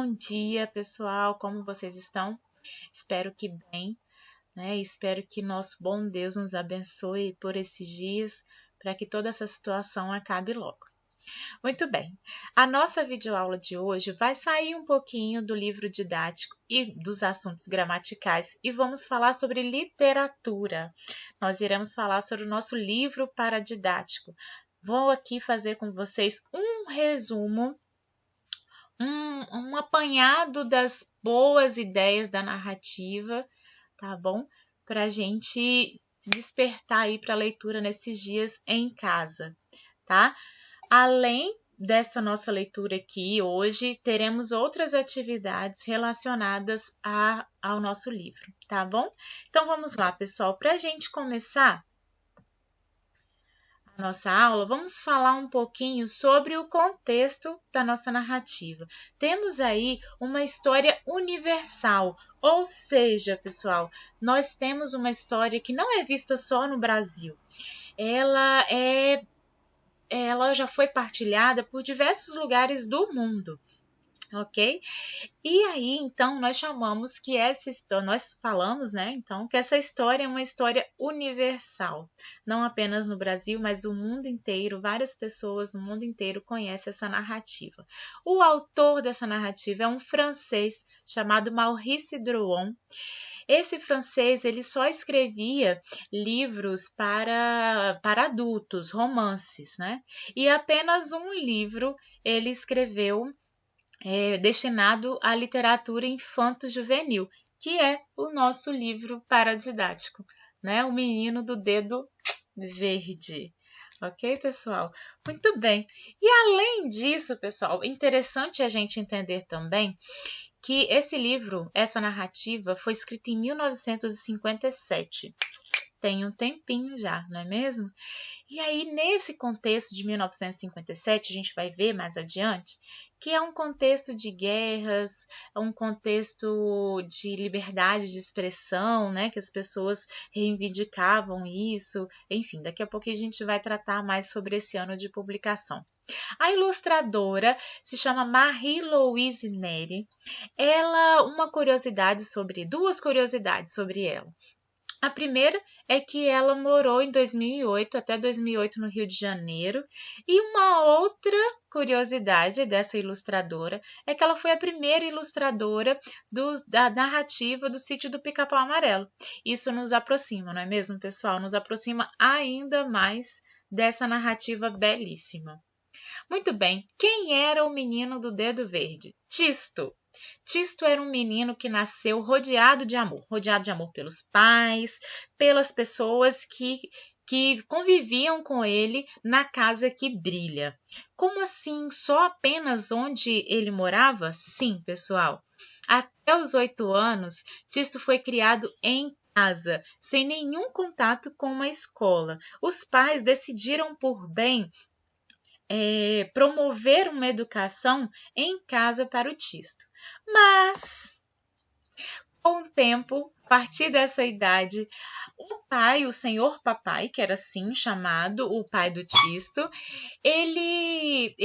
Bom dia, pessoal. Como vocês estão? Espero que bem, né? Espero que nosso bom Deus nos abençoe por esses dias, para que toda essa situação acabe logo. Muito bem. A nossa videoaula de hoje vai sair um pouquinho do livro didático e dos assuntos gramaticais e vamos falar sobre literatura. Nós iremos falar sobre o nosso livro paradidático. Vou aqui fazer com vocês um resumo, um apanhado das boas ideias da narrativa, tá bom? Para a gente se despertar aí para a leitura nesses dias em casa, tá? Além dessa nossa leitura aqui, hoje teremos outras atividades relacionadas ao nosso livro, tá bom? Então vamos lá, pessoal. Para a gente começar nossa aula, vamos falar um pouquinho sobre o contexto da nossa narrativa. Temos aí uma história universal, ou seja, pessoal, nós temos uma história que não é vista só no Brasil. Ela já foi partilhada por diversos lugares do mundo. Ok? E aí, então, nós chamamos que essa história, nós falamos, né, então, que essa história é uma história universal, não apenas no Brasil, mas o mundo inteiro, várias pessoas no mundo inteiro conhecem essa narrativa. O autor dessa narrativa é um francês chamado Maurice Druon. Esse francês, ele só escrevia livros para adultos, romances, né? E apenas um livro ele escreveu destinado à literatura infanto-juvenil, que é o nosso livro paradidático, né? O Menino do Dedo Verde. Ok, pessoal? Muito bem. E além disso, pessoal, interessante a gente entender também que esse livro, essa narrativa, foi escrita em 1957. Tem um tempinho já, não é mesmo? E aí, nesse contexto de 1957, a gente vai ver mais adiante, que é um contexto de guerras, é um contexto de liberdade de expressão, né? Que as pessoas reivindicavam isso. Enfim, daqui a pouco a gente vai tratar mais sobre esse ano de publicação. A ilustradora se chama Marie-Louise Neri. Duas curiosidades sobre ela. A primeira é que ela morou em 2008, até 2008 no Rio de Janeiro. E uma outra curiosidade dessa ilustradora é que ela foi a primeira ilustradora da narrativa do Sítio do Pica-Pau Amarelo. Isso nos aproxima, não é mesmo, pessoal? Nos aproxima ainda mais dessa narrativa belíssima. Muito bem, quem era o menino do dedo verde? Tisto. Tisto era um menino que nasceu rodeado de amor pelos pais, pelas pessoas que conviviam com ele na casa que brilha. Como assim? Só apenas onde ele morava? Sim, pessoal. Até os 8 anos, Tisto foi criado em casa, sem nenhum contato com uma escola. Os pais decidiram por bem promover uma educação em casa para o Tisto. Mas, com o tempo, a partir dessa idade, o pai, o senhor papai, que era assim chamado, o pai do Tisto, ele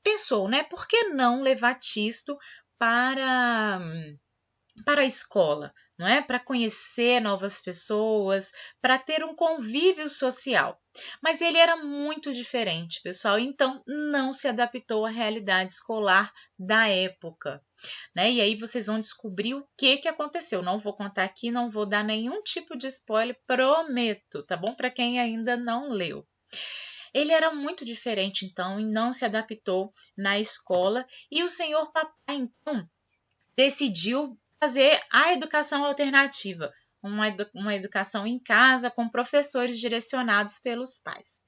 pensou, né? Por que não levar Tisto para a escola, não é? Para conhecer novas pessoas, para ter um convívio social. Mas ele era muito diferente, pessoal, então não se adaptou à realidade escolar da época, né? E aí vocês vão descobrir o que aconteceu. Não vou contar aqui, não vou dar nenhum tipo de spoiler, prometo, tá bom? Para quem ainda não leu. Ele era muito diferente, então, e não se adaptou na escola. E o senhor papai, então, decidiu fazer a educação alternativa, uma educação em casa com professores direcionados pelos pais.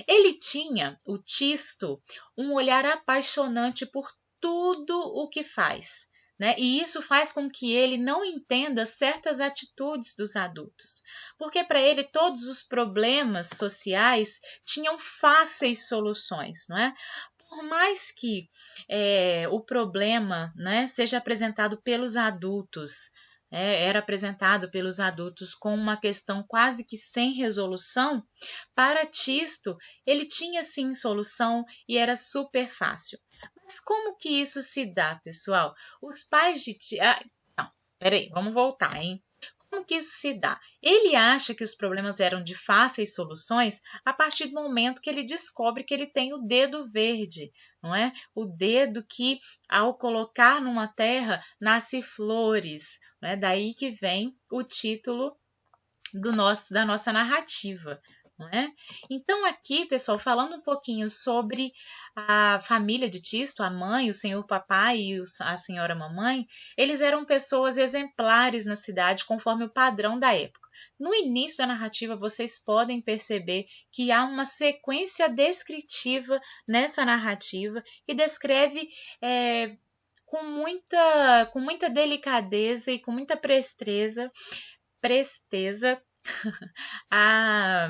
Ele tinha, o Tisto, um olhar apaixonante por tudo o que faz, né? E isso faz com que ele não entenda certas atitudes dos adultos, porque para ele todos os problemas sociais tinham fáceis soluções, não é? Por mais que o problema, né, seja apresentado pelos adultos, era apresentado pelos adultos com uma questão quase que sem resolução, para Tisto ele tinha sim solução e era super fácil. Mas como que isso se dá, pessoal? Os pais de não, peraí, vamos voltar, hein? Como que isso se dá? Ele acha que os problemas eram de fáceis soluções a partir do momento que ele descobre que ele tem o dedo verde, não é? O dedo que, ao colocar numa terra, nasce flores, não é? Daí que vem o título da nossa narrativa. Não é? Então, aqui, pessoal, falando um pouquinho sobre a família de Tisto, a mãe, o senhor papai e a senhora mamãe, eles eram pessoas exemplares na cidade, conforme o padrão da época. No início da narrativa, vocês podem perceber que há uma sequência descritiva nessa narrativa que descreve com muita delicadeza e com muita presteza a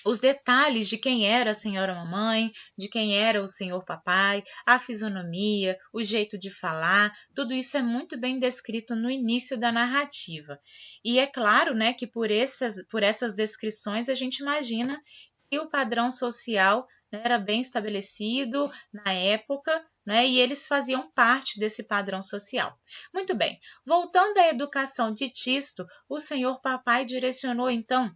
os detalhes de quem era a senhora mamãe, de quem era o senhor papai, a fisionomia, o jeito de falar, tudo isso é muito bem descrito no início da narrativa. E é claro, né, que por essas descrições a gente imagina que o padrão social, né, era bem estabelecido na época, né, e eles faziam parte desse padrão social. Muito bem, voltando à educação de Tisto, o senhor papai direcionou então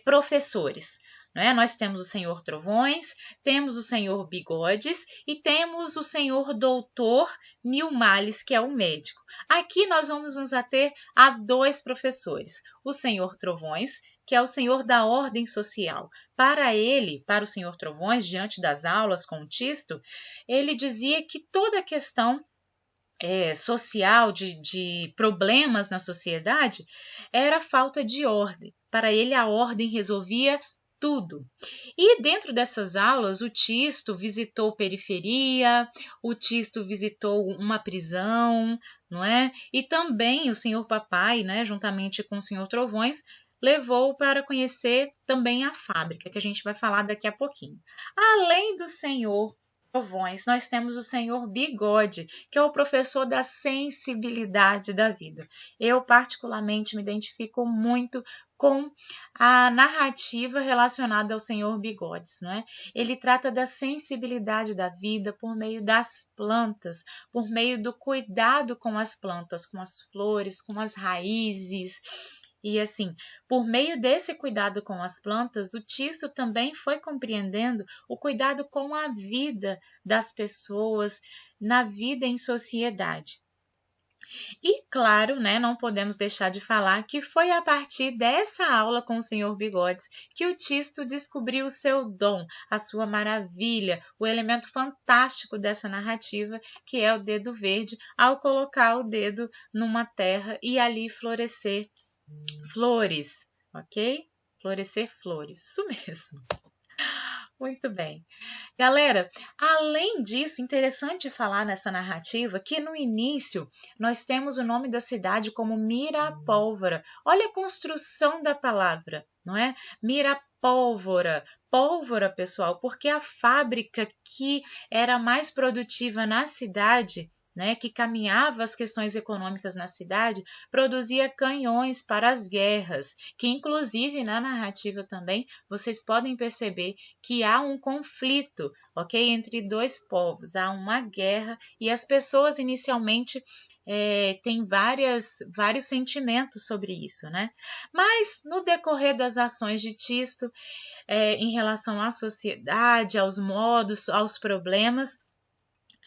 professores. Não Nós temos o senhor Trovões, temos o senhor Bigodes e temos o senhor Doutor Mil Males, que é o médico. Aqui nós vamos nos ater a 2 professores. O senhor Trovões, que é o senhor da ordem social. Para ele, para o senhor Trovões, diante das aulas com o Tisto, ele dizia que toda a questão social, de problemas na sociedade, era falta de ordem. Para ele, a ordem resolvia tudo. E dentro dessas aulas, o Tisto visitou periferia, o Tisto visitou uma prisão, não é? E também o senhor papai, né, juntamente com o senhor Trovões, levou para conhecer também a fábrica, que a gente vai falar daqui a pouquinho. Além do senhor Trovões, nós temos o senhor Bigode, que é o professor da sensibilidade da vida. Eu, particularmente, me identifico muito com a narrativa relacionada ao senhor Bigodes, não é? Ele trata da sensibilidade da vida por meio das plantas, por meio do cuidado com as plantas, com as flores, com as raízes. E assim, por meio desse cuidado com as plantas, o Tisto também foi compreendendo o cuidado com a vida das pessoas, na vida em sociedade. E claro, né, não podemos deixar de falar que foi a partir dessa aula com o senhor Bigodes que o Tisto descobriu o seu dom, a sua maravilha, o elemento fantástico dessa narrativa, que é o dedo verde, ao colocar o dedo numa terra e ali florescer flores, ok? Florescer flores, isso mesmo. Muito bem. Galera, além disso, interessante falar nessa narrativa que no início nós temos o nome da cidade como Mirapólvora. Olha a construção da palavra, não é? Mirapólvora. Pólvora, pessoal, porque a fábrica que era mais produtiva na cidade, né, que caminhava as questões econômicas na cidade, produzia canhões para as guerras, que inclusive na narrativa também vocês podem perceber que há um conflito, ok, entre 2 povos, há uma guerra e as pessoas inicialmente têm vários sentimentos sobre isso, né? Mas no decorrer das ações de Tisto, em relação à sociedade, aos modos, aos problemas,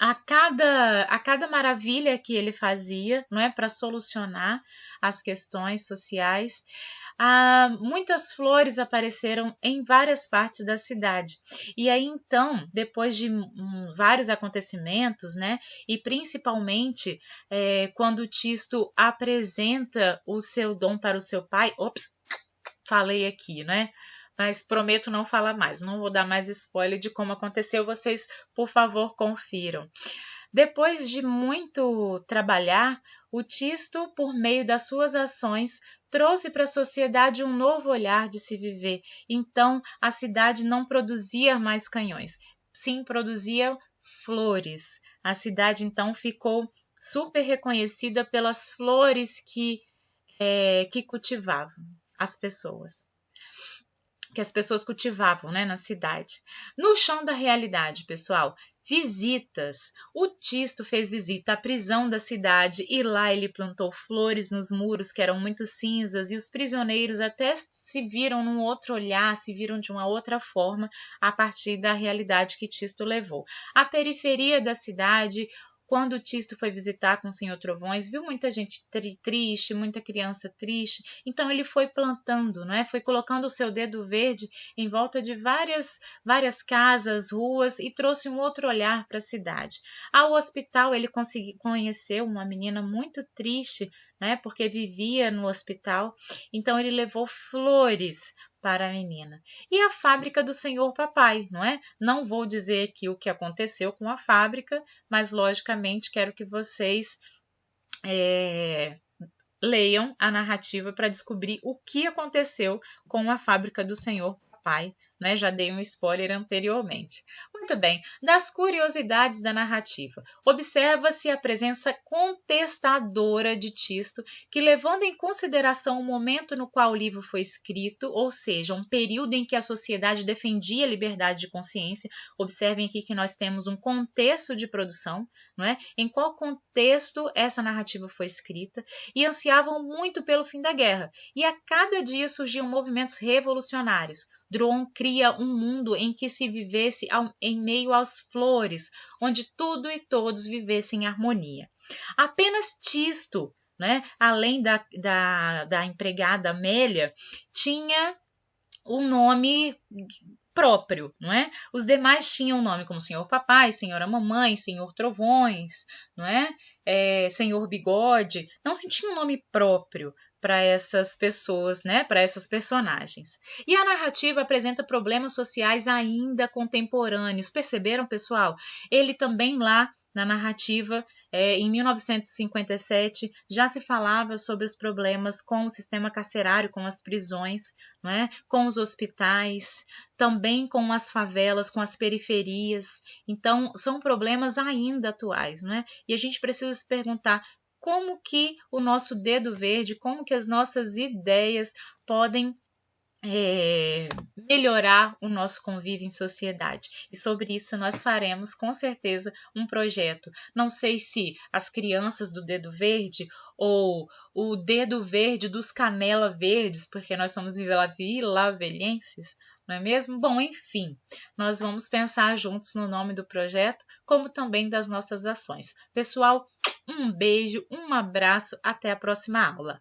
a cada maravilha que ele fazia, não é, para solucionar as questões sociais, muitas flores apareceram em várias partes da cidade. E aí então, depois de vários acontecimentos, né, e principalmente quando Tisto apresenta o seu dom para o seu pai, falei aqui, né? Mas prometo não falar mais, não vou dar mais spoiler de como aconteceu, vocês, por favor, confiram. Depois de muito trabalhar, o Tisto, por meio das suas ações, trouxe para a sociedade um novo olhar de se viver. Então, a cidade não produzia mais canhões, sim produzia flores. A cidade, então, ficou super reconhecida pelas flores que cultivavam as pessoas. Que as pessoas cultivavam, né, na cidade. No chão da realidade, pessoal, visitas. O Tisto fez visita à prisão da cidade e lá ele plantou flores nos muros que eram muito cinzas e os prisioneiros até se viram num outro olhar, se viram de uma outra forma a partir da realidade que Tisto levou. A periferia da cidade, quando Tisto foi visitar com o Senhor Trovões, viu muita gente triste, muita criança triste, então ele foi plantando, não é? Foi colocando o seu dedo verde em volta de várias casas, ruas e trouxe um outro olhar para a cidade. Ao hospital ele conheceu uma menina muito triste, né? Porque vivia no hospital, então ele levou flores para a menina. E a fábrica do Senhor Papai, não é? Não vou dizer aqui o que aconteceu com a fábrica, mas logicamente quero que vocês leiam a narrativa para descobrir o que aconteceu com a fábrica do Senhor Papai, né? Já dei um spoiler anteriormente. Muito bem, das curiosidades da narrativa, observa-se a presença contestadora de Tisto, que levando em consideração o momento no qual o livro foi escrito, ou seja, um período em que a sociedade defendia a liberdade de consciência, observem aqui que nós temos um contexto de produção, não é? Em qual contexto essa narrativa foi escrita, e ansiavam muito pelo fim da guerra, e a cada dia surgiam movimentos revolucionários. Dron cria um mundo em que se vivesse em meio às flores, onde tudo e todos vivessem em harmonia. Apenas Tisto, né, além da empregada Amélia, tinha um nome próprio, não é? Os demais tinham nome como Senhor Papai, Senhora Mamãe, Senhor Trovões, não é? Senhor Bigode. Não se tinha um nome próprio para essas pessoas, né? Para essas personagens. E a narrativa apresenta problemas sociais ainda contemporâneos. Perceberam, pessoal? Ele também lá na narrativa, em 1957, já se falava sobre os problemas com o sistema carcerário, com as prisões, não é? Com os hospitais, também com as favelas, com as periferias. Então, são problemas ainda atuais, não é? E a gente precisa se perguntar como que o nosso dedo verde, como que as nossas ideias podem melhorar o nosso convívio em sociedade. E sobre isso nós faremos com certeza um projeto. Não sei se as crianças do dedo verde ou o dedo verde dos canela verdes, porque nós somos vilavelhenses, não é mesmo? Bom, enfim, nós vamos pensar juntos no nome do projeto, como também das nossas ações. Pessoal, um beijo, um abraço, até a próxima aula.